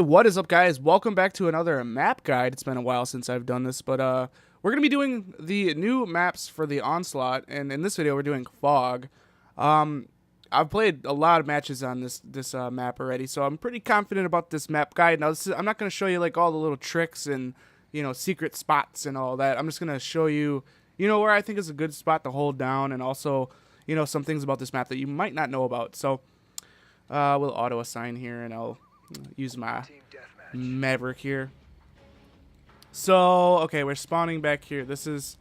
what is up, guys? Welcome back to another map guide. It's been a while since I've done this, but we're going to be doing the new maps for the Onslaught, and in this video we're doing Fog. I've played a lot of matches on this map already, so I'm pretty confident about this map guide. Now, I'm not going to show you like all the little tricks and, you know, secret spots and all that. I'm just going to show you, where I think is a good spot to hold down, and also, some things about this map that you might not know about. So, we'll auto-assign here, and I'll use my Maverick here. So, okay, we're spawning back here. This is,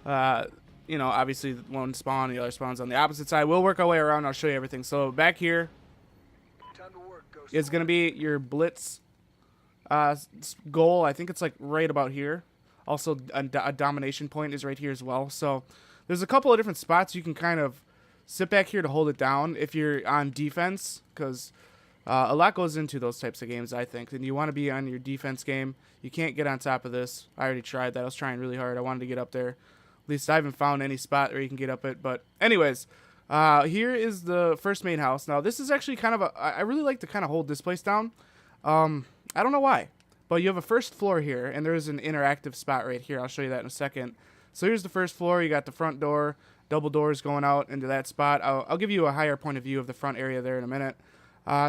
obviously one spawn, the other spawn's on the opposite side. We'll work our way around. I'll show you everything. So back here is going to be your blitz goal. I think it's like right about here. Also, a domination point is right here as well. So there's a couple of different spots you can kind of sit back here to hold it down if you're on defense, because a lot goes into those types of games, I think. And you want to be on your defense game. You can't get on top of this. I already tried that. I was trying really hard. I wanted to get up there. At least I haven't found any spot where you can get up it. But anyways, here is the first main house. Now, this is actually kind of I really like to kind of hold this place down. I don't know why. But you have a first floor here, and there's an interactive spot right here. I'll show you that in a second. So here's the first floor. You got the front door, double doors going out into that spot. I'll give you a higher point of view of the front area there in a minute.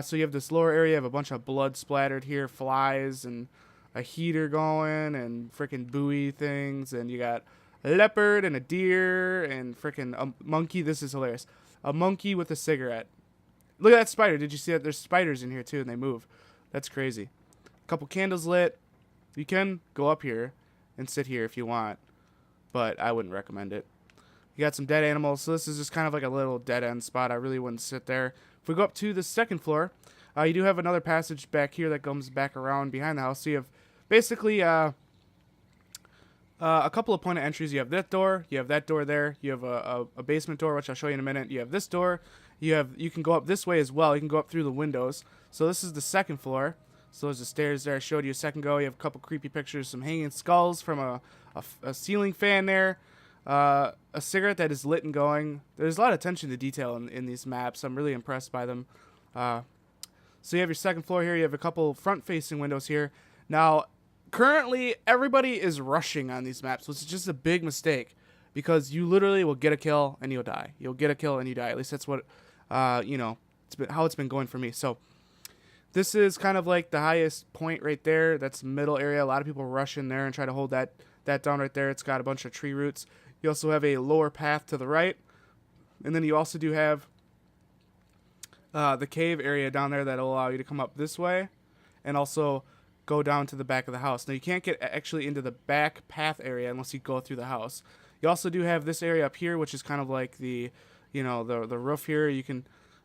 So you have this lower area, you have a bunch of blood splattered here, flies, and a heater going, and freaking buoy things, and you got a leopard and a deer and freaking a monkey. This is hilarious. A monkey with a cigarette. Look at that spider. Did you see that? There's spiders in here too, and they move. That's crazy. A couple candles lit. You can go up here and sit here if you want, but I wouldn't recommend it. You got some dead animals, so this is just kind of like a little dead end spot. I really wouldn't sit there. If we go up to the second floor, you do have another passage back here that comes back around behind the house. So you have basically a couple of point of entries. You have that door, you have that door there, you have a basement door, which I'll show you in a minute. You have this door, you can go up this way as well. You can go up through the windows. So this is the second floor. So there's the stairs there I showed you a second ago. You have a couple creepy pictures, some hanging skulls from a ceiling fan there. A cigarette that is lit and going. There's a lot of attention to detail in these maps. I'm really impressed by them. So you have your second floor here. You have a couple front-facing windows here. Now, currently, everybody is rushing on these maps, which is just a big mistake, because you literally will get a kill and you'll die. You'll get a kill and you die. At least that's what, how it's been going for me. So this is kind of like the highest point right there. That's the middle area. A lot of people rush in there and try to hold that down right there. It's got a bunch of tree roots. You also have a lower path to the right. And then you also do have the cave area down there that will allow you to come up this way and also go down to the back of the house. Now, you can't get actually into the back path area unless you go through the house. You also do have this area up here, which is kind of like the roof here.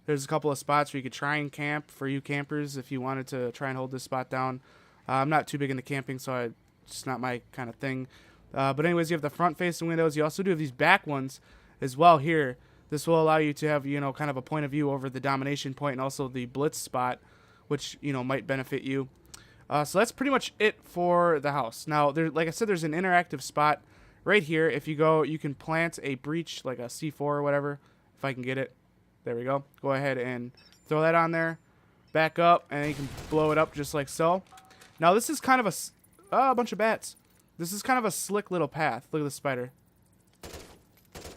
There's a couple of spots where you could try and camp for you campers if you wanted to try and hold this spot down. I'm not too big into camping, so it's not my kind of thing. But anyways, you have the front-facing windows. You also do have these back ones as well here. This will allow you to have, kind of a point of view over the domination point and also the blitz spot, which, might benefit you. So that's pretty much it for the house. Now, like I said, there's an interactive spot right here. If you go, you can plant a breach, like a C4 or whatever, if I can get it. There we go. Go ahead and throw that on there. Back up, and you can blow it up just like so. Now, this is kind of a bunch of bats. This is kind of a slick little path. Look at the spider.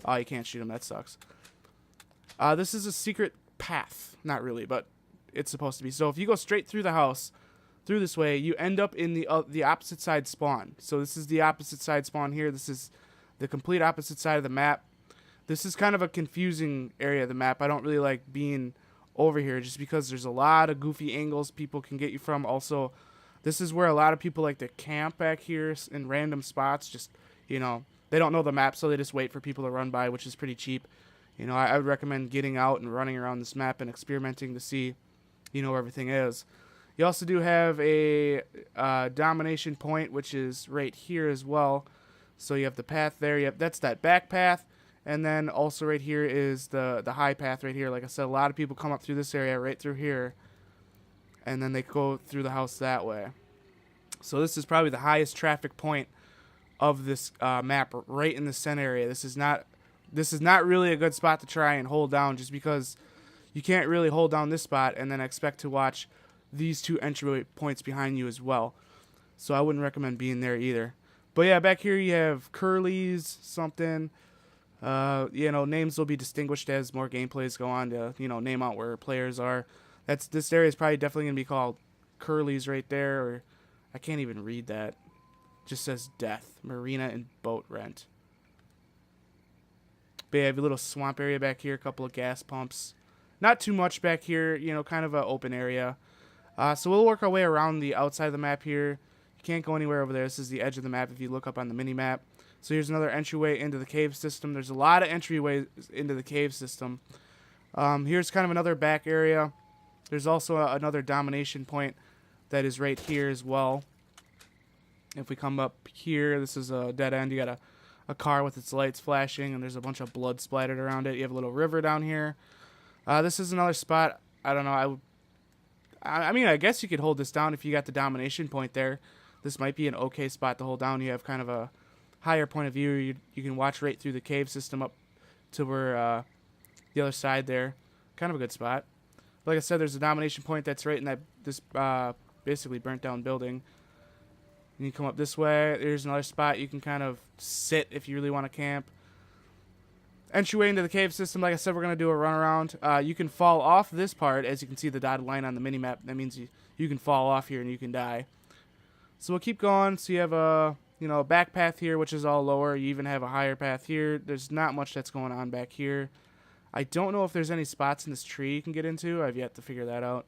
Oh, you can't shoot him. That sucks. This is a secret path. Not really, but it's supposed to be. So if you go straight through the house, through this way, you end up in the opposite side spawn. So this is the opposite side spawn here. This is the complete opposite side of the map. This is kind of a confusing area of the map. I don't really like being over here just because there's a lot of goofy angles people can get you from. Also, this is where a lot of people like to camp back here in random spots. Just, they don't know the map, so they just wait for people to run by, which is pretty cheap. I would recommend getting out and running around this map and experimenting to see, where everything is. You also do have a domination point, which is right here as well. So you have the path there. That's that back path. And then also right here is the high path right here. Like I said, a lot of people come up through this area right through here. And then they go through the house that way. So this is probably the highest traffic point of this map, right in the center area. This is not really a good spot to try and hold down, just because you can't really hold down this spot and then expect to watch these two entryway points behind you as well. So I wouldn't recommend being there either. But yeah, back here you have Curly's something. Names will be distinguished as more gameplays go on to, name out where players are. This area is probably definitely going to be called Curly's right there, or I can't even read that. It just says death, marina, and boat rent. But yeah, you have a little swamp area back here, a couple of gas pumps. Not too much back here, kind of an open area. So we'll work our way around the outside of the map here. You can't go anywhere over there. This is the edge of the map if you look up on the mini-map. So here's another entryway into the cave system. There's a lot of entryways into the cave system. Here's kind of another back area. There's also another domination point that is right here as well. If we come up here, this is a dead end. You got a car with its lights flashing, and there's a bunch of blood splattered around it. You have a little river down here. This is another spot. I don't know. I mean, I guess you could hold this down if you got the domination point there. This might be an okay spot to hold down. You have kind of a higher point of view. You can watch right through the cave system up to where the other side there. Kind of a good spot. Like I said, there's a domination point that's right in this basically burnt down building. And you come up this way. There's another spot you can kind of sit if you really want to camp. Entryway into the cave system. Like I said, we're going to do a run around. You can fall off this part. As you can see the dotted line on the mini-map. That means you can fall off here and you can die. So we'll keep going. So you have a back path here, which is all lower. You even have a higher path here. There's not much that's going on back here. I don't know if there's any spots in this tree you can get into. I've yet to figure that out.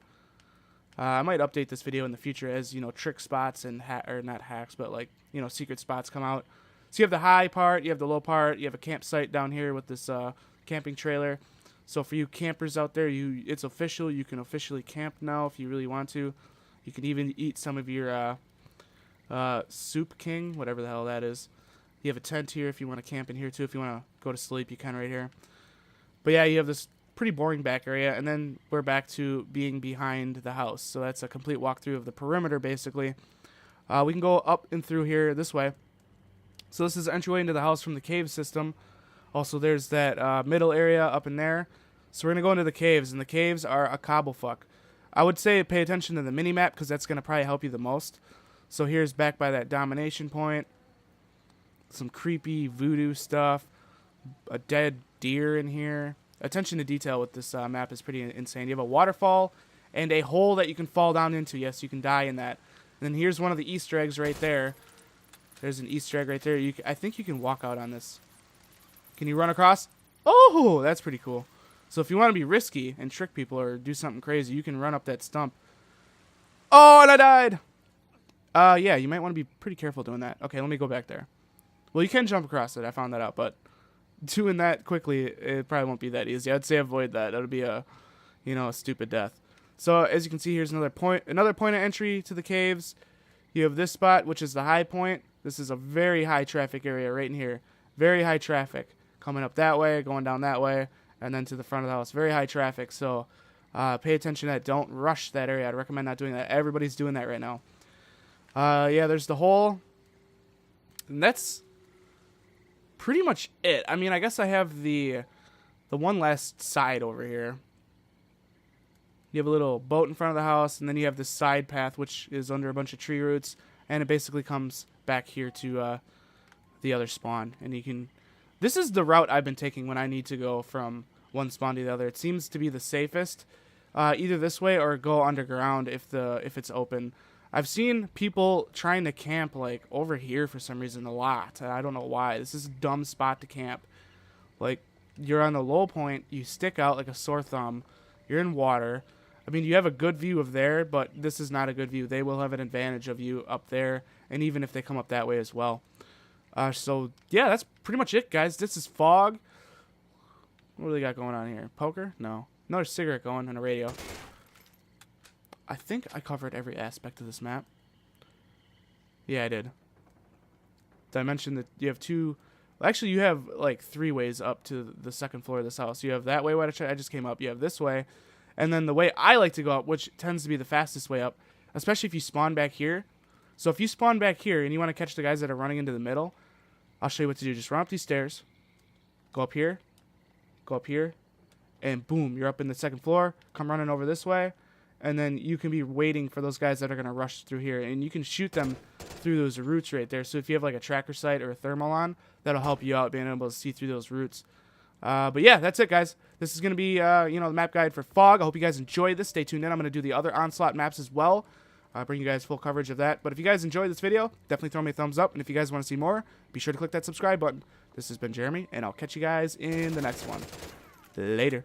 I might update this video in the future as, trick spots and, or not hacks, but like, secret spots come out. So you have the high part, you have the low part, you have a campsite down here with this camping trailer. So for you campers out there, it's official. You can officially camp now if you really want to. You can even eat some of your Soup King, whatever the hell that is. You have a tent here if you want to camp in here too. If you want to go to sleep, you can right here. But yeah, you have this pretty boring back area, and then we're back to being behind the house. So that's a complete walkthrough of the perimeter, basically. We can go up and through here this way. So this is the entryway into the house from the cave system. Also, there's that middle area up in there. So we're going to go into the caves, and the caves are a cobblefuck. I would say pay attention to the mini-map, because that's going to probably help you the most. So here's back by that domination point. Some creepy voodoo stuff. A dead deer in here. Attention to detail with this map is pretty insane. You have a waterfall and a hole that you can fall down into. Yes, you can die in that. And then here's one of the Easter eggs right there. There's an Easter egg right there. I think you can walk out on this. Can you run across? Oh, that's pretty cool. So if you want to be risky and trick people or do something crazy, you can run up that stump. Oh, and I died. Yeah, you might want to be pretty careful doing that. Okay, let me go back there. Well, you can jump across it. I found that out, but doing that quickly, it probably won't be that easy. I'd say avoid that. That'll be a stupid death. So as you can see, here's another point of entry to the caves. You have this spot, which is the high point. This is a very high traffic area right in here. Very high traffic. Coming up that way, going down that way, and then to the front of the house. Very high traffic, so pay attention to that. Don't rush that area. I'd recommend not doing that. Everybody's doing that right now. Yeah, there's the hole. And that's pretty much it. I mean, I guess I have the one last side over here. You have a little boat in front of the house, and then you have this side path, which is under a bunch of tree roots, and it basically comes back here to the other spawn. And you can... This is the route I've been taking when I need to go from one spawn to the other. It seems to be the safest. Either this way or go underground if it's open. I've seen people trying to camp like over here for some reason a lot. I don't know why. This is a dumb spot to camp. Like, you're on the low point, you stick out like a sore thumb, you're in water. I mean, you have a good view of there, but this is not a good view. They will have an advantage of you up there, and even if they come up that way as well. So, yeah, that's pretty much it, guys. This is Fog. What do they got going on here? Poker? No. Another cigarette going and a radio. I think I covered every aspect of this map. Yeah, I did. Did I mention that you have two... Actually, you have, like, 3 ways up to the second floor of this house. You have that way, which I just came up. You have this way. And then the way I like to go up, which tends to be the fastest way up, especially if you spawn back here. So if you spawn back here and you want to catch the guys that are running into the middle, I'll show you what to do. Just run up these stairs. Go up here, and boom, you're up in the second floor. Come running over this way, and then you can be waiting for those guys that are going to rush through here, and you can shoot them through those roots right there. So if you have like a tracker sight or a thermal on, that'll help you out being able to see through those roots. But yeah, that's it, guys. This is going to be, the map guide for Fog. I hope you guys enjoyed this. Stay tuned in. I'm going to do the other Onslaught maps as well. Bring you guys full coverage of that. But if you guys enjoyed this video, definitely throw me a thumbs up. And if you guys want to see more, be sure to click that subscribe button. This has been Jeremy, and I'll catch you guys in the next one. Later.